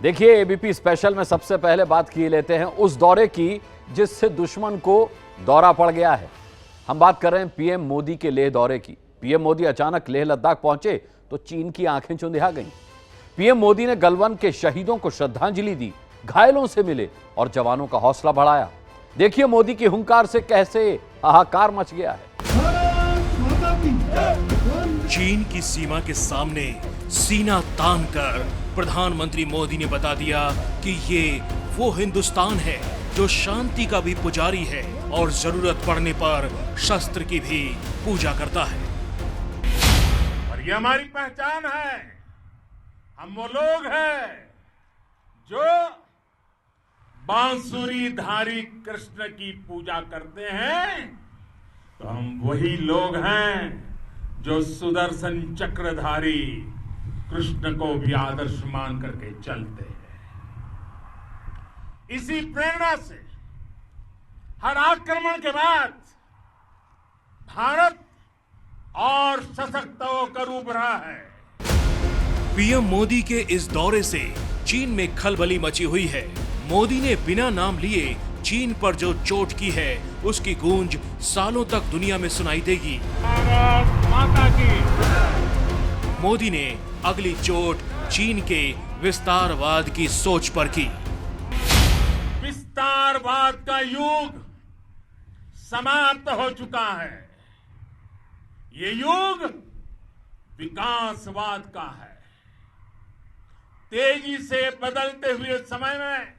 देखिए, ABP special में सबसे पहले बात किए लेते हैं उस दौरे की जिससे दुश्मन को दौरा पड़ गया है। हम बात कर रहे हैं पीएम मोदी के लेह दौरे की। पीएम मोदी अचानक लेह लद्दाख पहुंचे तो चीन की आंखें चुंधिया गईं। पीएम मोदी ने गलवान के शहीदों को श्रद्धांजलि दी, घायलों से मिले और जवानों का हौसला बढ़ाया। देखिए मोदी की हुंकार से कैसे हाहाकार मच गया है। चीन की सीमा के सामने सीना तान कर प्रधानमंत्री मोदी ने बता दिया कि ये वो हिंदुस्तान है जो शांति का भी पुजारी है और जरूरत पड़ने पर शस्त्र की भी पूजा करता है। और ये हमारी पहचान है। हम वो लोग हैं जो बांसुरी धारी कृष्ण की पूजा करते हैं, तो हम वही लोग हैं जो सुदर्शन चक्रधारी कृष्ण को भी आदर्श मान करके चलते हैं। इसी प्रेरणा से हर आक्रमण के बाद भारत और सशक्त होकर उभरा है। पीएम मोदी के इस दौरे से चीन में खलबली मची हुई है। मोदी ने बिना नाम लिए चीन पर जो चोट की है उसकी गूंज सालों तक दुनिया में सुनाई देगी। भारत माता की। मोदी ने अगली चोट चीन के विस्तारवाद की सोच पर की। विस्तारवाद का युग समाप्त हो चुका है। ये युग विकासवाद का है। तेजी से बदलते हुए समय में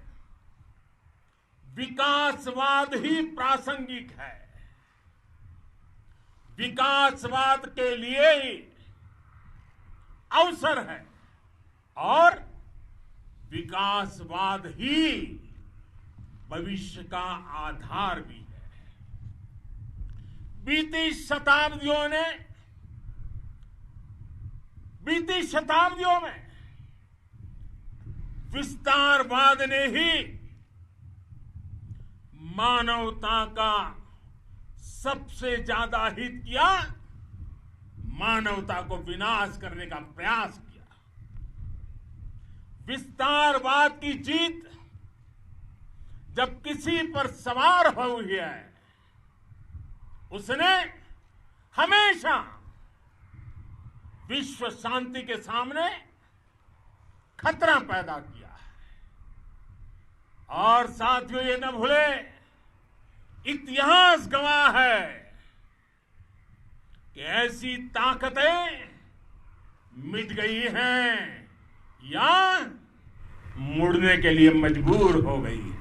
विकासवाद ही प्रासंगिक है। विकासवाद के लिए ही अवसर है और विकासवाद ही भविष्य का आधार भी है। बीती शताब्दियों में विस्तारवाद ने ही मानवता का सबसे ज्यादा हित किया, मानवता को विनाश करने का प्रयास किया। विस्तारवाद की जीत जब किसी पर सवार हुई है, उसने हमेशा विश्व शांति के सामने खतरा पैदा किया है। और साथियों, ये न भूले, इतिहास गवाह है कि ऐसी ताकतें मिट गई हैं या मुड़ने के लिए मजबूर हो गई है।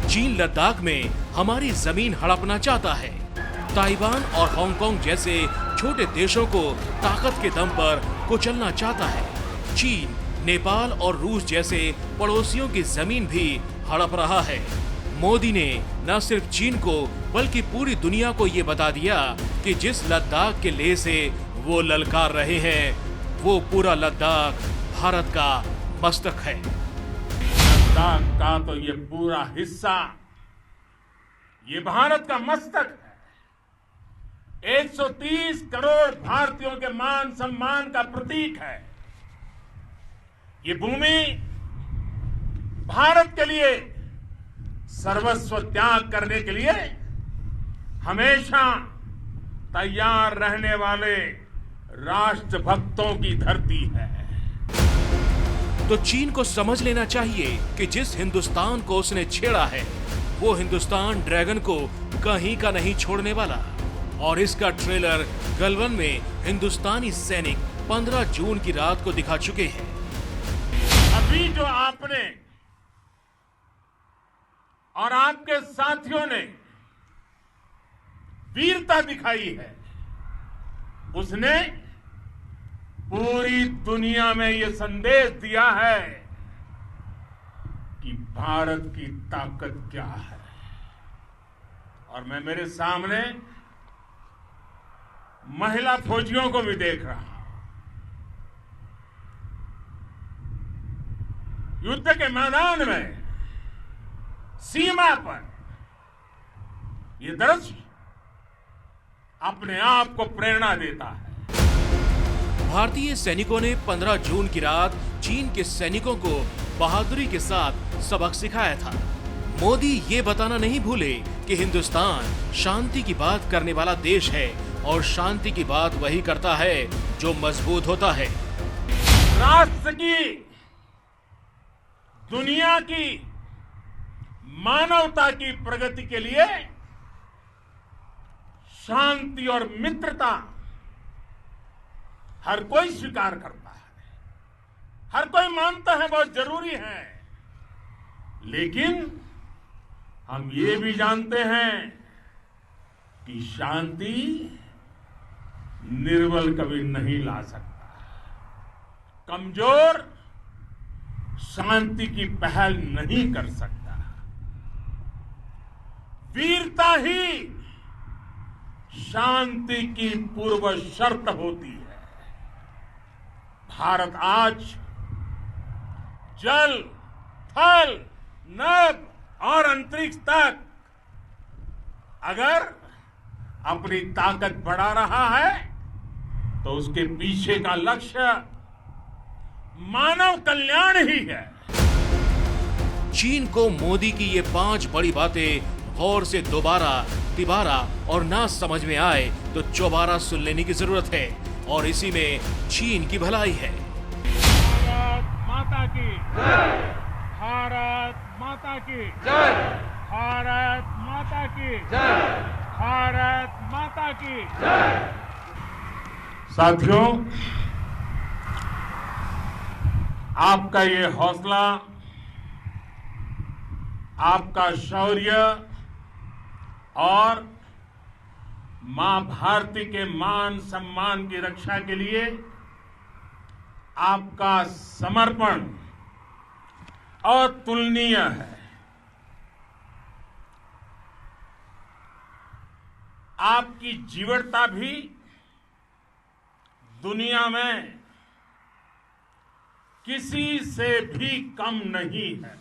चीन लद्दाख में हमारी जमीन हड़पना चाहता है। ताइवान और हांगकांग जैसे छोटे देशों को ताकत के दम पर कुचलना चाहता है। चीन, नेपाल और रूस जैसे पड़ोसियों की जमीन भी हड़प रहा है। मोदी ने न सिर्फ चीन को बल्कि पूरी दुनिया को ये बता दिया कि जिस लद्दाख के लेह से वो ललकार रहे हैं, वो पूरा लद्दाख भारत का मस्तक है। लद्दाख का तो ये पूरा हिस्सा ये भारत का मस्तक है। 130 करोड़ भारतीयों के मान सम्मान का प्रतीक है। ये भूमि भारत के लिए सर्वस्व त्याग करने के लिए हमेशा तैयार रहने वाले राष्ट्रभक्तों की धरती है। तो चीन को समझ लेना चाहिए कि जिस हिंदुस्तान को उसने छेड़ा है, वो हिंदुस्तान ड्रैगन को कहीं का नहीं छोड़ने वाला। और इसका ट्रेलर गलवान में हिंदुस्तानी सैनिक 15 जून की रात को दिखा चुके हैं। अभी जो आपने और आपके साथियों ने वीरता दिखाई है, उसने पूरी दुनिया में यह संदेश दिया है कि भारत की ताकत क्या है। और मैं मेरे सामने महिला फौजियों को भी देख रहा हूं। युद्ध के मैदान में, सीमा पर यह दृश्य अपने आप को प्रेरणा देता है। भारतीय सैनिकों ने 15 जून की रात चीन के सैनिकों को बहादुरी के साथ सबक सिखाया था। मोदी ये बताना नहीं भूले कि हिंदुस्तान शांति की बात करने वाला देश है और शांति की बात वही करता है जो मजबूत होता है। राष्ट्र की, दुनिया की, मानवता की प्रगति के लिए शांति और मित्रता हर कोई स्वीकार करता है, हर कोई मानता है बहुत जरूरी है। लेकिन हम ये भी जानते हैं कि शांति निर्बल कभी नहीं ला सकता। कमजोर शांति की पहल नहीं कर सकता। वीरता ही शांति की पूर्व शर्त होती है। भारत आज जल, थल, नभ और अंतरिक्ष तक अगर अपनी ताकत बढ़ा रहा है तो उसके पीछे का लक्ष्य मानव कल्याण ही है। चीन को मोदी की ये 5 बड़ी बातें गौर से दोबारा, तिबारा और ना समझ में आए तो चौबारा सुन लेने की जरूरत है, और इसी में चीन की भलाई है। भारत माता की जय, भारत माता की जय, भारत माता की जय, भारत माता की जय। साथियों, आपका ये हौसला, आपका शौर्य और मां भारती के मान सम्मान की रक्षा के लिए आपका समर्पण अतुलनीय है। आपकी जीवटता भी दुनिया में किसी से भी कम नहीं है।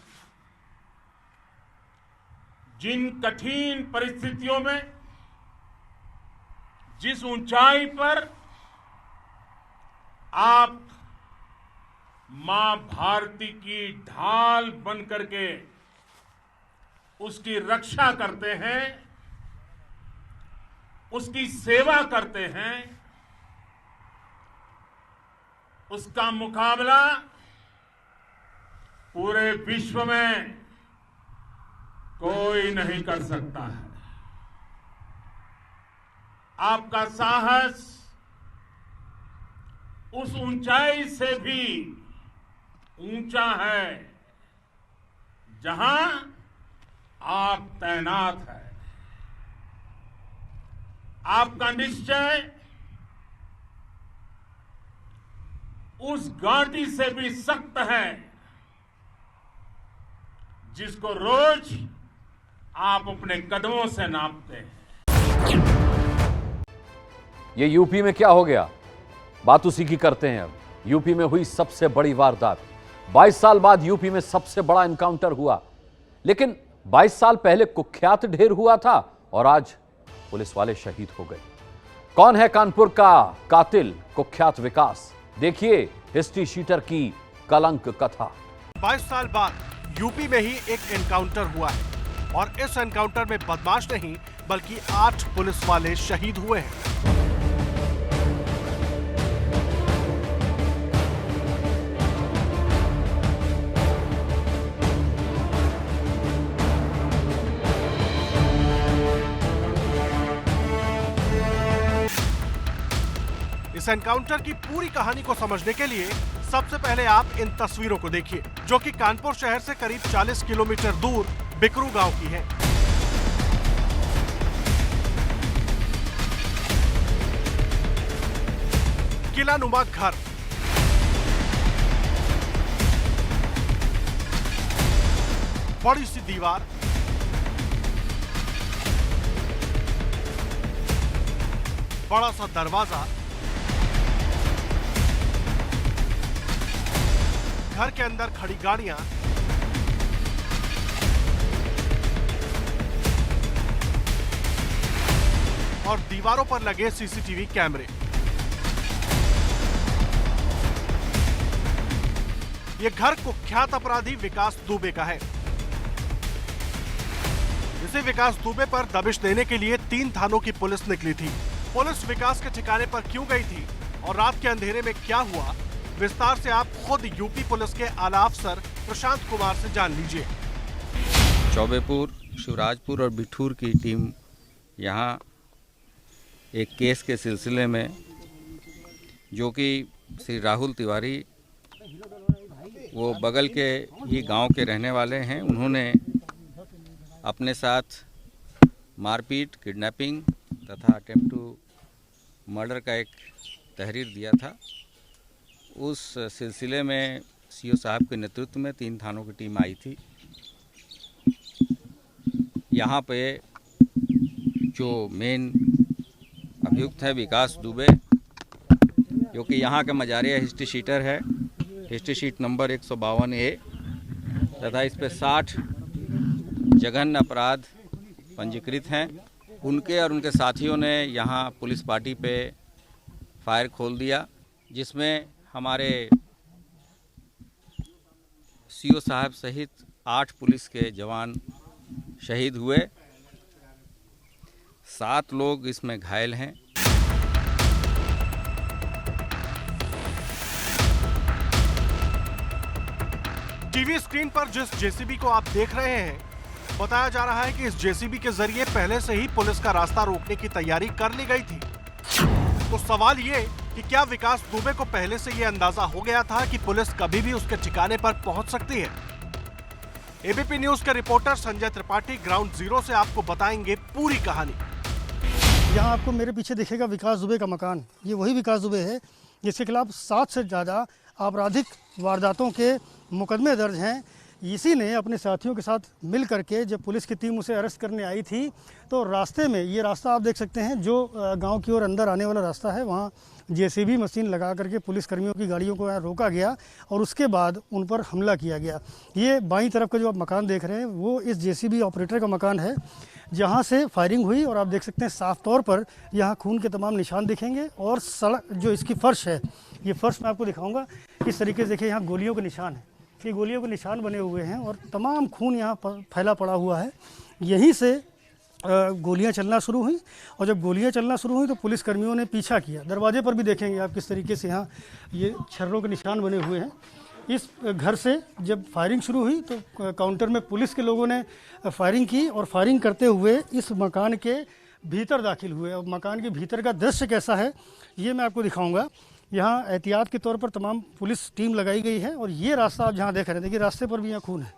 जिन कठिन परिस्थितियों में, जिस ऊंचाई पर आप मां भारती की ढाल बन करके उसकी रक्षा करते हैं, उसकी सेवा करते हैं, उसका मुकाबला पूरे विश्व में कोई नहीं कर सकता है। आपका साहस उस ऊंचाई से भी ऊंचा है जहां आप तैनात हैं। आपका निश्चय उस घाटी से भी सख्त है जिसको रोज आप अपने कदमों से नापते हैं। ये यूपी में क्या हो गया, बात उसी की करते हैं। अब यूपी में हुई सबसे बड़ी वारदात। 22 साल बाद यूपी में सबसे बड़ा एनकाउंटर हुआ, लेकिन 22 साल पहले कुख्यात ढेर हुआ था और आज पुलिस वाले शहीद हो गए। कौन है कानपुर का कातिल कुख्यात विकास? देखिए हिस्ट्री शीटर की कलंक कथा। 22 साल बाद यूपी में ही एक एनकाउंटर हुआ है और इस एनकाउंटर में बदमाश नहीं बल्कि 8 पुलिस वाले शहीद हुए हैं। इस एनकाउंटर की पूरी कहानी को समझने के लिए सबसे पहले आप इन तस्वीरों को देखिए, जो कि कानपुर शहर से करीब 40 किलोमीटर दूर बिकरू गांव की है। किला नुमा घर, बड़ी सी दीवार, बड़ा सा दरवाजा, घर के अंदर खड़ी गाड़ियां, और दीवारों पर लगे सीसीटीवी कैमरे। ये घर कुख्यात अपराधी विकास दुबे का है। इसे विकास दुबे पर दबिश देने के लिए 3 थानों की पुलिस निकली थी। पुलिस विकास के ठिकाने पर क्यों गई थी और रात के अंधेरे में क्या हुआ, विस्तार से आप खुद यूपी पुलिस के आला अफसर प्रशांत कुमार से जान लीजिए। चौबेपुर, शिवराजपुर और बिठूर की टीम यहाँ एक केस के सिलसिले में, जो कि श्री राहुल तिवारी, वो बगल के ही गांव के रहने वाले हैं, उन्होंने अपने साथ मारपीट, किडनैपिंग तथा अटेम्प्ट टू मर्डर का एक तहरीर दिया था। उस सिलसिले में सीओ साहब के नेतृत्व में 3 थानों की टीम आई थी। यहाँ पे जो मेन अभियुक्त है विकास दुबे, जो कि यहाँ का मजारिया हिस्ट्री शीटर है, हिस्ट्री शीट नंबर 152A, तथा इस पे 60 जघन्य अपराध पंजीकृत हैं। उनके और उनके साथियों ने यहाँ पुलिस पार्टी पे फायर खोल दिया, जिसमें हमारे सीओ साहब सहित 8 पुलिस के जवान शहीद हुए, 7 लोग इसमें घायल हैं। टीवी स्क्रीन पर जिस जेसीबी को आप देख रहे हैं, बताया जा रहा है कि इस जेसीबी के जरिए पहले से ही पुलिस का रास्ता रोकने की तैयारी कर ली गई थी। तो सवाल ये कि क्या विकास दुबे को पहले से ये अंदाजा हो गया था कि पुलिस कभी भी उसके ठिकाने पर पहुंच सकती है? एबीपी न्यूज के reporter Sanjay Tripathi ground zero से आपको बताएंगे पूरी कहानी। यहाँ आपको मेरे पीछे दिखेगा विकास दुबे का मकान। ये वही विकास दुबे है जिसके खिलाफ 7 से ज़्यादा आपराधिक वारदातों के मुकदमे दर्ज हैं। इसी ने अपने साथियों के साथ मिल करके जब पुलिस की टीम उसे अरेस्ट करने आई थी, तो रास्ते में, ये रास्ता आप देख सकते हैं जो गांव की ओर अंदर आने वाला रास्ता है, वहाँ जेसीबी मशीन लगा करके पुलिस कर्मियों की गाड़ियों को यहाँ रोका गया और उसके बाद उन पर हमला किया गया। ये बाईं तरफ का जो आप मकान देख रहे हैं वो इस जेसीबी ऑपरेटर का मकान है, जहाँ से फायरिंग हुई। और आप देख सकते हैं साफ तौर पर यहाँ खून के तमाम निशान दिखेंगे। और सड़क जो इसकी फर्श है, ये फर्श मैं आपको दिखाऊंगा किस तरीके से। देखिए यहाँ गोलियों के निशान हैं, ये गोलियों के निशान बने हुए हैं और तमाम खून यहाँ पर फैला पड़ा हुआ है। यहीं से गोलियां चलना शुरू हुई और जब गोलियां चलना शुरू हुई तो पुलिस कर्मियों ने पीछा किया। दरवाजे पर भी देखेंगे आप किस तरीके से यहाँ ये छर्रों के निशान बने हुए हैं। इस घर से जब फायरिंग शुरू हुई तो काउंटर में पुलिस के लोगों ने फायरिंग की और फायरिंग करते हुए इस मकान के भीतर दाखिल हुए। और मकान के भीतर का दृश्य कैसा है ये मैं आपको दिखाऊंगा। यहाँ एहतियात के तौर पर तमाम पुलिस टीम लगाई गई है और ये रास्ता आप जहाँ देख रहे हैं, देखिए रास्ते पर भी यहाँ खून है,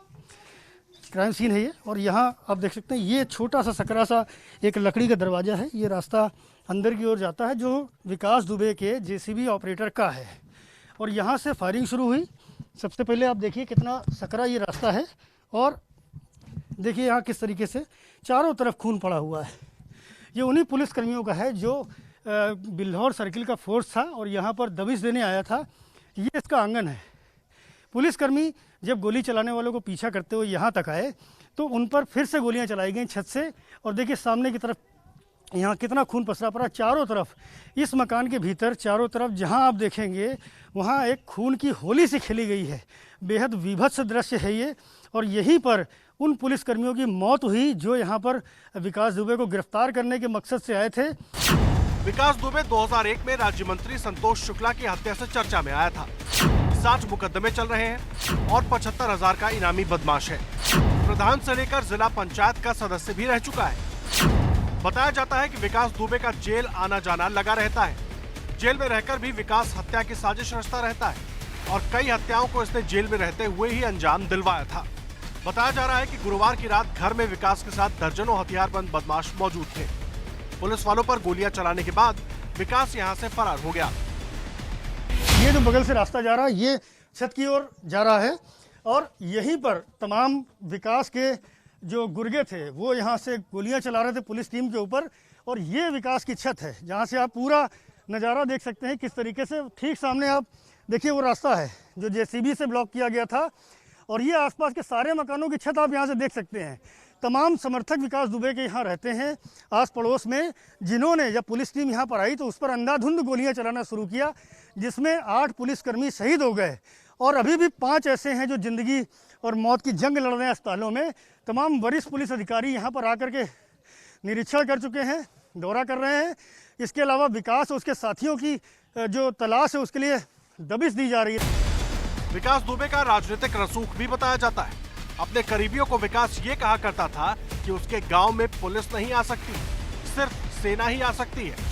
क्राइम सीन है ये। और यहाँ आप देख सकते हैं ये छोटा सा सकरा सा एक लकड़ी का दरवाज़ा है, ये रास्ता अंदर की ओर जाता है जो विकास दुबे के जेसीबी ऑपरेटर का है। और यहाँ से फायरिंग शुरू हुई। सबसे पहले आप देखिए कितना सकरा ये रास्ता है और देखिए यहाँ किस तरीके से चारों तरफ खून पड़ा हुआ है। ये उन्हीं पुलिस कर्मियों का है जो बिल्हौर सर्किल का फोर्स था और यहाँ पर दबिश देने आया था। ये इसका आंगन है। पुलिसकर्मी जब गोली चलाने वालों को पीछा करते हुए यहाँ तक आए तो उन पर फिर से गोलियाँ चलाई गई छत से। और देखिए सामने की तरफ यहाँ कितना खून पसरा पड़ा चारों तरफ। इस मकान के भीतर चारों तरफ जहाँ आप देखेंगे वहाँ एक खून की होली सी खेली गई है। बेहद विभत्स दृश्य है ये। और यहीं पर उन पुलिसकर्मियों की मौत हुई जो यहाँ पर विकास दुबे को गिरफ्तार करने के मकसद से आए थे। विकास दुबे 2001 में राज्य मंत्री संतोष शुक्ला की हत्या से चर्चा में आया था। 60 मुकदमे चल रहे हैं और 75,000 का इनामी बदमाश है। प्रधान से लेकर जिला पंचायत का सदस्य भी रह चुका है। बताया जाता है कि विकास दुबे का जेल आना जाना लगा रहता है। जेल में रहकर भी विकास हत्या की साजिश रचता रहता है और कई हत्याओं को इसने जेल में रहते हुए ही अंजाम दिलवाया था। बताया जा रहा है कि गुरुवार की रात घर में विकास के साथ दर्जनों हथियारबंद बदमाश मौजूद थे। पुलिस वालों पर गोलियां चलाने के बाद विकास यहां से फरार हो गया। ये जो बगल से रास्ता जा रहा है ये छत की ओर जा रहा है और यहीं पर तमाम विकास के जो गुर्गे थे वो यहाँ से गोलियां चला रहे थे पुलिस टीम के ऊपर। और ये विकास की छत है जहाँ से आप पूरा नज़ारा देख सकते हैं किस तरीके से। ठीक सामने आप देखिए वो रास्ता है जो जेसीबी से ब्लॉक किया गया था और ये आसपास के सारे मकानों की छत आप यहाँ से देख सकते हैं। तमाम समर्थक विकास दुबे के यहाँ रहते हैं आस पड़ोस में, जिन्होंने जब पुलिस टीम यहाँ पर आई तो उस पर अंधाधुंध गोलियां चलाना शुरू किया, जिसमें 8 पुलिसकर्मी शहीद हो गए और अभी भी 5 ऐसे हैं जो ज़िंदगी और मौत की जंग लड़ रहे हैं अस्पतालों में। तमाम वरिष्ठ पुलिस अधिकारी यहाँ पर आकर के निरीक्षण कर चुके हैं, दौरा कर रहे हैं। इसके अलावा विकास और उसके साथियों की जो तलाश है उसके लिए दबिश दी जा रही है। विकास दुबे का राजनीतिक रसूख भी बताया जाता है। अपने करीबियों को विकास ये कहा करता था कि उसके गांव में पुलिस नहीं आ सकती, सिर्फ सेना ही आ सकती है।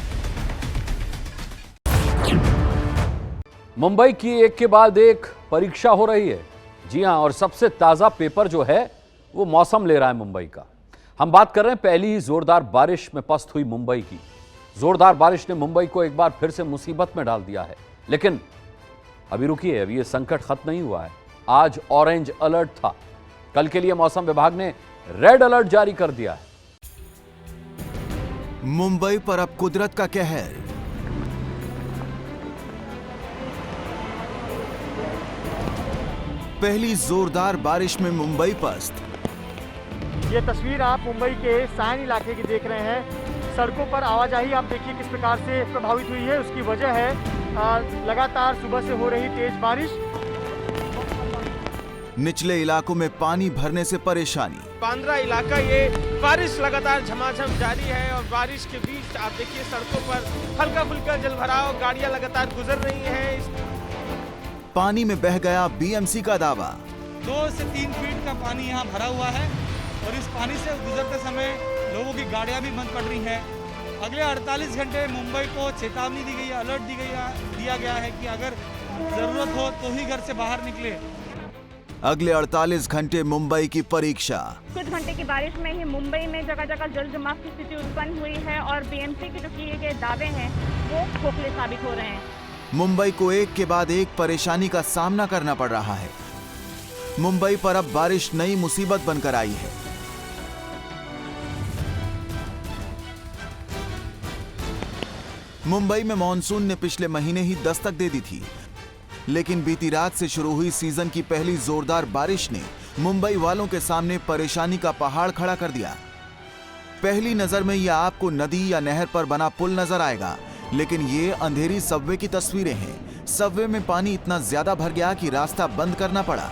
मुंबई की एक के बाद एक परीक्षा हो रही है। जी हां, और सबसे ताजा पेपर जो है वो मौसम ले रहा है मुंबई का। हम बात कर रहे हैं पहली ही जोरदार बारिश में पस्त हुई मुंबई की। जोरदार बारिश ने मुंबई को एक बार फिर से मुसीबत में डाल दिया है। लेकिन अभी रुकिए, अभी ये संकट खत्म नहीं हुआ है। आज ऑरेंज अलर्ट था। कल के लिए मौसम विभाग ने रेड अलर्ट जारी कर दिया है। मुंबई पर अब कुदरत का कहर। पहली जोरदार बारिश में मुंबई पस्त। ये तस्वीर आप मुंबई के सायन इलाके की देख रहे हैं। सड़कों पर आवाजाही आप देखिए किस प्रकार से प्रभावित हुई है। उसकी वजह है लगातार सुबह से हो रही तेज बारिश। निचले इलाकों में पानी भरने से परेशानी। बांद्रा इलाका ये बारिश लगातार झमाझम जारी है और बारिश के बीच आप देखिए सड़कों पर हल्का फुल्का जलभराव, गाड़ियां लगातार गुजर रही हैं। पानी में बह गया बीएमसी का दावा। 2 से 3 फीट का पानी यहाँ भरा हुआ है और इस पानी से गुजरते समय लोगों की गाड़ियां भी बंद पड़ रही हैं। अगले 48 घंटे मुंबई को चेतावनी दी गई है, अलर्ट दिया गया है कि अगर जरूरत हो तो ही घर से बाहर निकले। अगले 48 घंटे मुंबई की परीक्षा। कुछ घंटे की बारिश में ही मुंबई में जगह जगह जल जमाव की स्थिति उत्पन्न हुई है और बीएमसी के जो किए गए दावे हैं वो खोखले साबित हो रहे हैं। मुंबई को एक के बाद एक परेशानी का सामना करना पड़ रहा है। मुंबई पर अब बारिश नई मुसीबत बनकर आई है। मुंबई में मॉनसून ने पिछले महीने ही दस्तक दे दी थी, लेकिन बीती रात से शुरू हुई सीजन की पहली जोरदार बारिश ने मुंबई वालों के सामने परेशानी का पहाड़ खड़ा कर दिया। पहली नजर में यह आपको नदी या नहर पर बना पुल नजर आएगा, लेकिन ये अंधेरी सबवे की तस्वीरें हैं। सबवे में पानी इतना ज्यादा भर गया कि रास्ता बंद करना पड़ा।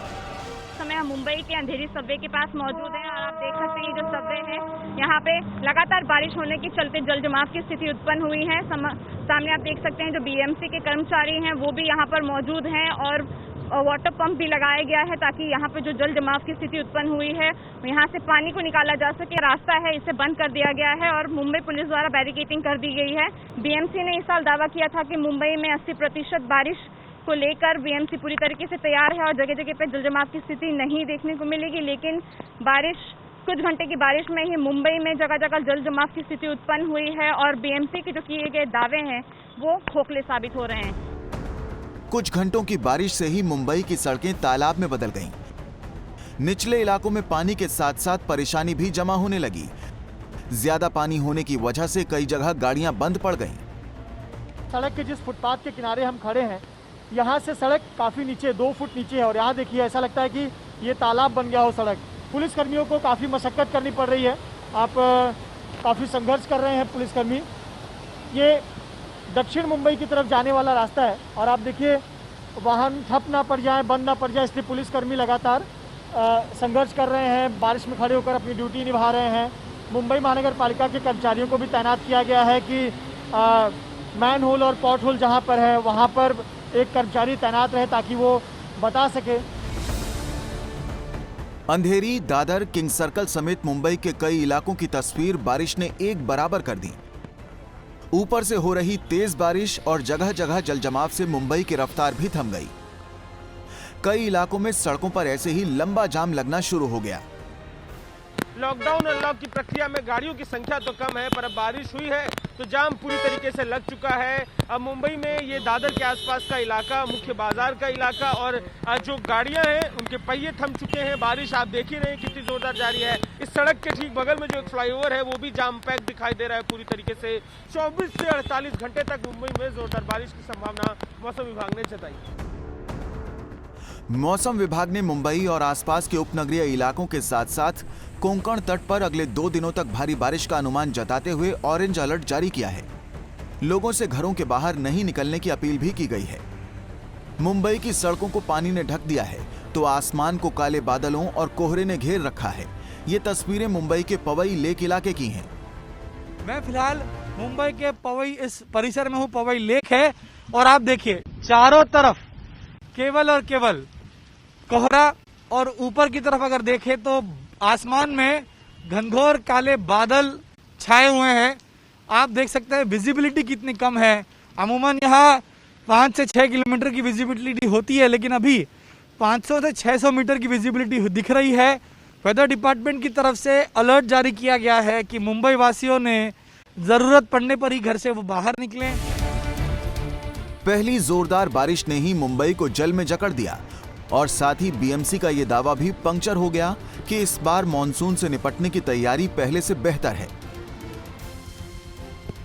समय हम मुंबई के अंधेरी सबवे के पास मौजूद हैं और आप देख सकते हैं जो सबवे है यहाँ पे लगातार बारिश होने के चलते जल जमाव की स्थिति उत्पन्न हुई है। सामने आप देख सकते हैं जो बीएमसी के कर्मचारी हैं वो भी यहाँ पर मौजूद हैं और वाटर पंप भी लगाया गया है ताकि यहाँ पे जो जल जमाव की स्थिति उत्पन्न हुई है यहाँ से पानी को निकाला जा सके। रास्ता है इसे बंद कर दिया गया है और मुंबई पुलिस द्वारा बैरिकेडिंग कर दी गई है। बीएमसी ने इस साल दावा किया था कि मुंबई में 80% बारिश को लेकर बीएमसी पूरी तरीके से तैयार है और जगह जगह पे जल जमाव की स्थिति नहीं देखने को मिलेगी, लेकिन कुछ घंटे की बारिश में ही मुंबई में जगह जगह जल जमाव की स्थिति उत्पन्न हुई है और बीएमसी के जो किए गए दावे हैं वो खोखले साबित हो रहे हैं। कुछ घंटों की बारिश से ही मुंबई की सड़कें तालाब में बदल गईं। निचले इलाकों में पानी के साथ साथ परेशानी भी जमा होने लगी। ज्यादा पानी होने की वजह से कई जगह गाड़ियां बंद पड़ गईं। सड़क के जिस फुटपाथ के किनारे हम खड़े हैं यहाँ से सड़क काफी नीचे 2 फुट नीचे है और यहाँ देखिए ऐसा लगता है कि ये तालाब बन गया हो सड़क। पुलिसकर्मियों को काफी मशक्कत करनी पड़ रही है। आप काफी संघर्ष कर रहे हैं पुलिसकर्मी। ये दक्षिण मुंबई की तरफ जाने वाला रास्ता है और आप देखिए वाहन ठप ना पड़ जाए, बंद ना पड़ जाए, इसलिए पुलिसकर्मी लगातार संघर्ष कर रहे हैं, बारिश में खड़े होकर अपनी ड्यूटी निभा रहे हैं। मुंबई महानगर पालिका के कर्मचारियों को भी तैनात किया गया है कि मैन होल और पॉट होल जहाँ पर है वहाँ पर एक कर्मचारी तैनात रहे ताकि वो बता सके। अंधेरी, दादर, किंग सर्कल समेत मुंबई के कई इलाकों की तस्वीर बारिश ने एक बराबर कर दी। ऊपर से हो रही तेज बारिश और जगह जगह जलजमाव से मुंबई की रफ्तार भी थम गई। कई इलाकों में सड़कों पर ऐसे ही लंबा जाम लगना शुरू हो गया। लॉकडाउन अनलॉक की प्रक्रिया में गाड़ियों की संख्या तो कम है, पर अब बारिश हुई है तो जाम पूरी तरीके से लग चुका है। अब मुंबई में ये दादर के आसपास का इलाका, मुख्य बाजार का इलाका और जो गाड़ियां हैं उनके पहिए थम चुके हैं। बारिश आप देख ही रहे हैं कितनी जोरदार जारी है। इस सड़क के ठीक बगल में जो एक फ्लाईओवर है वो भी जाम पैक दिखाई दे रहा है पूरी तरीके से। 24 से 48 घंटे तक मुंबई में जोरदार बारिश की संभावना मौसम विभाग ने जताई। मौसम विभाग ने मुंबई और आसपास के उपनगरीय इलाकों के साथ साथ कोंकण तट पर अगले 2 दिनों तक भारी बारिश का अनुमान जताते हुए ऑरेंज अलर्ट जारी किया है। लोगों से घरों के बाहर नहीं निकलने की अपील भी की गई है। मुंबई की सड़कों को पानी ने ढक दिया है तो आसमान को काले बादलों और कोहरे ने घेर रखा है। ये तस्वीरें मुंबई के पवई लेक इलाके की हैं। मैं फिलहाल मुंबई के पवई इस परिसर में हूँ। पवई लेक है और आप देखिए चारों तरफ केवल और केवल कोहरा, और ऊपर की तरफ अगर देखें तो आसमान में घनघोर काले बादल छाए हुए हैं। आप देख सकते हैं विजिबिलिटी कितनी कम है। अमूमन यहाँ 5 से 6 किलोमीटर की विजिबिलिटी होती है, लेकिन अभी 500 से 600 मीटर की विजिबिलिटी दिख रही है। वेदर डिपार्टमेंट की तरफ से अलर्ट जारी किया गया है कि मुंबई वासियों ने जरूरत पड़ने पर ही घर से वो बाहर निकलें। पहली जोरदार बारिश ने ही मुंबई को जल में जकड़ दिया और साथ ही बीएमसी का ये दावा भी पंक्चर हो गया कि इस बार मॉनसून से निपटने की तैयारी पहले से बेहतर है।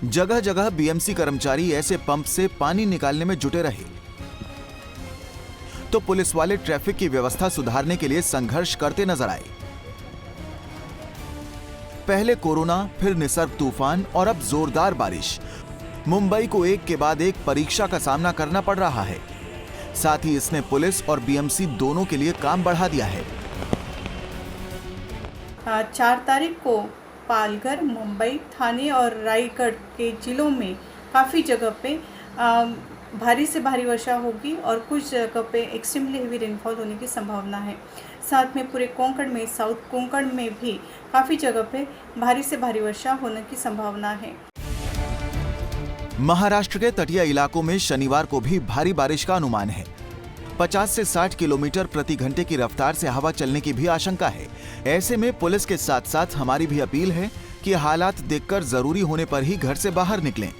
जगह जगह बीएमसी कर्मचारी ऐसे पंप से पानी निकालने में जुटे रहे तो पुलिस वाले ट्रैफिक की व्यवस्था सुधारने के लिए संघर्ष करते नजर आए। पहले कोरोना, फिर निसर्ग तूफान और अब जोरदार बारिश। मुंबई को एक के बाद एक परीक्षा का सामना करना पड़ रहा है। साथ ही इसने पुलिस और बीएमसी दोनों के लिए काम बढ़ा दिया है। 4 तारीख को पालघर, मुंबई, ठाणे और रायगढ़ के जिलों में काफ़ी जगह पे भारी से भारी वर्षा होगी और कुछ जगह पे एक्सट्रीमली हेवी रेनफॉल होने की संभावना है। साथ में पूरे कोंकण में, साउथ कोंकण में भी काफ़ी जगह पे भारी से भारी वर्षा होने की संभावना है। महाराष्ट्र के तटीय इलाकों में शनिवार को भी भारी बारिश का अनुमान है। 50 से 60 किलोमीटर प्रति घंटे की रफ्तार से हवा चलने की भी आशंका है। ऐसे में पुलिस के साथ साथ हमारी भी अपील है कि हालात देखकर जरूरी होने पर ही घर से बाहर निकलें।